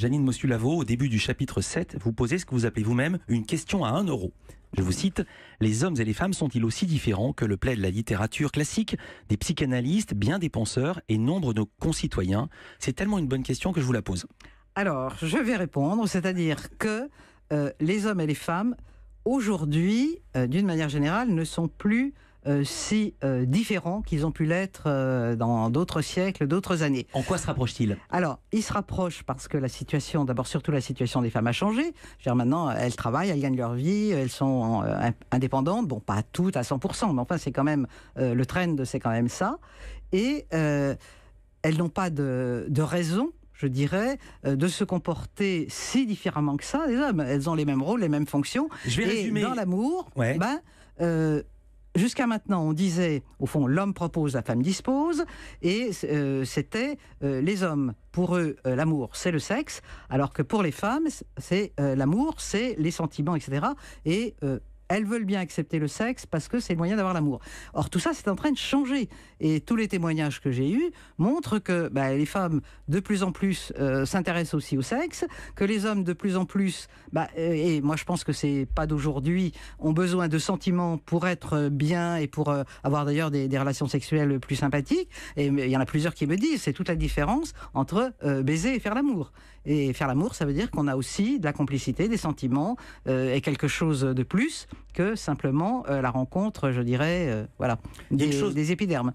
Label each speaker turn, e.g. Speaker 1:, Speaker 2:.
Speaker 1: Janine Mossulavo, au début du chapitre 7, vous posez ce que vous appelez vous-même une question à 1 euro. Je vous cite, « Les hommes et les femmes sont-ils aussi différents que le plaide la littérature classique, des psychanalystes, bien des penseurs et nombre de nos concitoyens ?» C'est tellement une bonne question que je vous la pose.
Speaker 2: Alors, je vais répondre, c'est-à-dire que les hommes et les femmes, aujourd'hui, d'une manière générale, ne sont plus si différents qu'ils ont pu l'être dans d'autres siècles, d'autres années.
Speaker 1: En quoi se rapprochent-ils ?
Speaker 2: Alors, ils se rapprochent parce que la situation, d'abord surtout la situation des femmes a changé. Je veux dire, maintenant, elles travaillent, elles gagnent leur vie, elles sont indépendantes. Bon, pas toutes à 100%, mais enfin, c'est quand même, le trend, c'est quand même ça. Et elles n'ont pas de raison, je dirais, de se comporter si différemment que ça, les hommes. Elles ont les mêmes rôles, les mêmes fonctions.
Speaker 1: Je vais résumer.
Speaker 2: Dans l'amour,
Speaker 1: Ouais.
Speaker 2: jusqu'à maintenant, on disait, au fond, l'homme propose, la femme dispose, et c'était les hommes, pour eux, l'amour, c'est le sexe, alors que pour les femmes, c'est l'amour, c'est les sentiments, etc. Et elles veulent bien accepter le sexe parce que c'est le moyen d'avoir l'amour. Or, tout ça, c'est en train de changer. Et tous les témoignages que j'ai eus montrent que les femmes, de plus en plus, s'intéressent aussi au sexe, que les hommes, de plus en plus, et moi je pense que c'est pas d'aujourd'hui, ont besoin de sentiments pour être bien et pour avoir d'ailleurs des relations sexuelles plus sympathiques. Et il y en a plusieurs qui me disent, c'est toute la différence entre baiser et faire l'amour. Et faire l'amour, ça veut dire qu'on a aussi de la complicité, des sentiments, et quelque chose de plus que simplement la rencontre, je dirais, des épidermes.